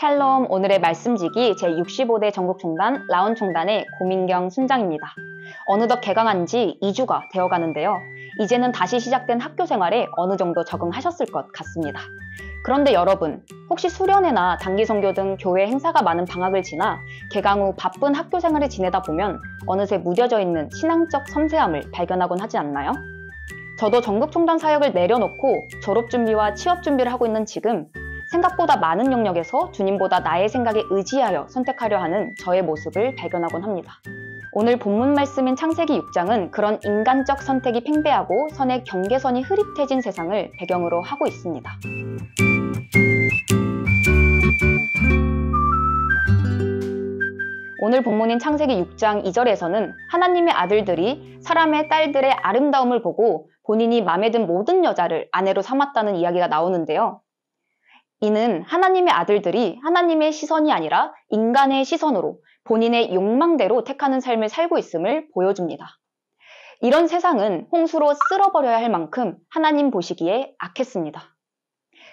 샬롬, 오늘의 말씀지기 제65대 전국총단 라온총단의 고민경 순장입니다. 어느덧 개강한 지 2주가 되어가는데요. 이제는 다시 시작된 학교 생활에 어느 정도 적응하셨을 것 같습니다. 그런데 여러분, 혹시 수련회나 단기 선교 등 교회 행사가 많은 방학을 지나 개강 후 바쁜 학교 생활을 지내다 보면 어느새 무뎌져 있는 신앙적 섬세함을 발견하곤 하지 않나요? 저도 전국총단 사역을 내려놓고 졸업 준비와 취업 준비를 하고 있는 지금 생각보다 많은 영역에서 주님보다 나의 생각에 의지하여 선택하려 하는 저의 모습을 발견하곤 합니다. 오늘 본문 말씀인 창세기 6장은 그런 인간적 선택이 팽배하고 선의 경계선이 흐릿해진 세상을 배경으로 하고 있습니다. 오늘 본문인 창세기 6장 2절에서는 하나님의 아들들이 사람의 딸들의 아름다움을 보고 본인이 마음에 든 모든 여자를 아내로 삼았다는 이야기가 나오는데요. 이는 하나님의 아들들이 하나님의 시선이 아니라 인간의 시선으로 본인의 욕망대로 택하는 삶을 살고 있음을 보여줍니다. 이런 세상은 홍수로 쓸어버려야 할 만큼 하나님 보시기에 악했습니다.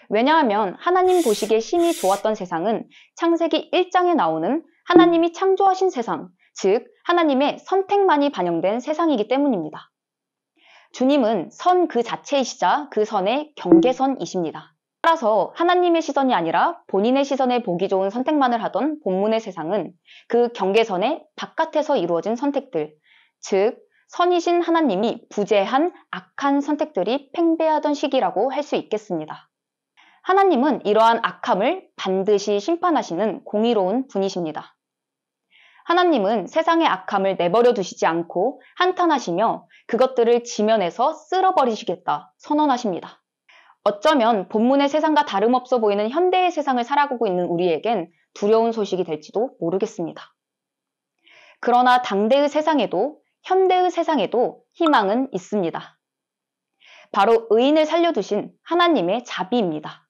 왜냐하면 하나님 보시기에 심히 좋았던 세상은 창세기 1장에 나오는 하나님이 창조하신 세상, 즉 하나님의 선택만이 반영된 세상이기 때문입니다. 주님은 선 그 자체이시자 그 선의 경계선이십니다. 따라서 하나님의 시선이 아니라 본인의 시선에 보기 좋은 선택만을 하던 본문의 세상은 그 경계선의 바깥에서 이루어진 선택들, 즉 선이신 하나님이 부재한 악한 선택들이 팽배하던 시기라고 할 수 있겠습니다. 하나님은 이러한 악함을 반드시 심판하시는 공의로운 분이십니다. 하나님은 세상의 악함을 내버려 두시지 않고 한탄하시며 그것들을 지면에서 쓸어버리시겠다 선언하십니다. 어쩌면 본문의 세상과 다름없어 보이는 현대의 세상을 살아가고 있는 우리에겐 두려운 소식이 될지도 모르겠습니다. 그러나 당대의 세상에도 현대의 세상에도 희망은 있습니다. 바로 의인을 살려두신 하나님의 자비입니다.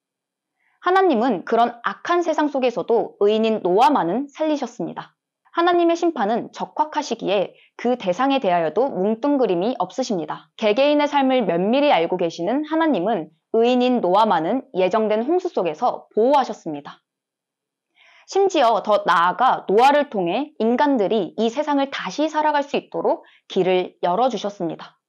하나님은 그런 악한 세상 속에서도 의인인 노아만은 살리셨습니다. 하나님의 심판은 적확하시기에 그 대상에 대하여도 뭉뚱그림이 없으십니다. 개개인의 삶을 면밀히 알고 계시는 하나님은 의인인 노아만은 예정된 홍수 속에서 보호하셨습니다. 심지어 더 나아가 노아를 통해 인간들이 이 세상을 다시 살아갈 수 있도록 길을 열어주셨습니다.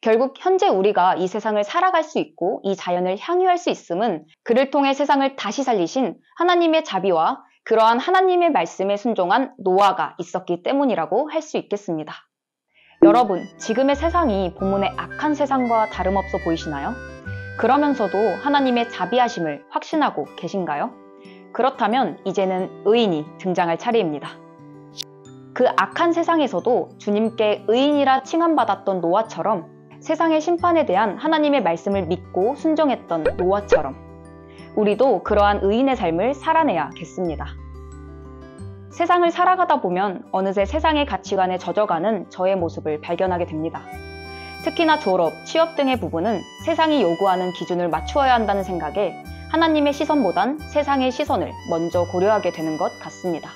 결국 현재 우리가 이 세상을 살아갈 수 있고 이 자연을 향유할 수 있음은 그를 통해 세상을 다시 살리신 하나님의 자비와 그러한 하나님의 말씀에 순종한 노아가 있었기 때문이라고 할 수 있겠습니다. 여러분, 지금의 세상이 본문의 악한 세상과 다름없어 보이시나요? 그러면서도 하나님의 자비하심을 확신하고 계신가요? 그렇다면 이제는 의인이 등장할 차례입니다. 그 악한 세상에서도 주님께 의인이라 칭함받았던 노아처럼 세상의 심판에 대한 하나님의 말씀을 믿고 순종했던 노아처럼 우리도 그러한 의인의 삶을 살아내야겠습니다. 세상을 살아가다 보면 어느새 세상의 가치관에 젖어가는 저의 모습을 발견하게 됩니다. 특히나 졸업, 취업 등의 부분은 세상이 요구하는 기준을 맞추어야 한다는 생각에 하나님의 시선보단 세상의 시선을 먼저 고려하게 되는 것 같습니다.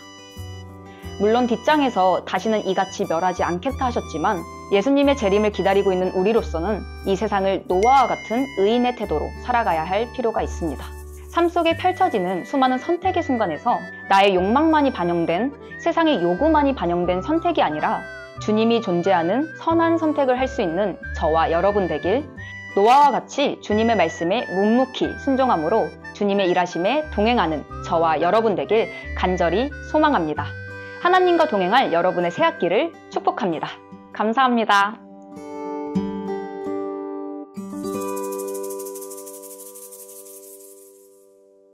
물론 뒷장에서 다시는 이같이 멸하지 않겠다 하셨지만 예수님의 재림을 기다리고 있는 우리로서는 이 세상을 노아와 같은 의인의 태도로 살아가야 할 필요가 있습니다. 삶 속에 펼쳐지는 수많은 선택의 순간에서 나의 욕망만이 반영된, 세상의 요구만이 반영된 선택이 아니라 주님이 존재하는 선한 선택을 할 수 있는 저와 여러분 되길, 노아와 같이 주님의 말씀에 묵묵히 순종함으로 주님의 일하심에 동행하는 저와 여러분 되길 간절히 소망합니다. 하나님과 동행할 여러분의 새학기를 축복합니다. 감사합니다.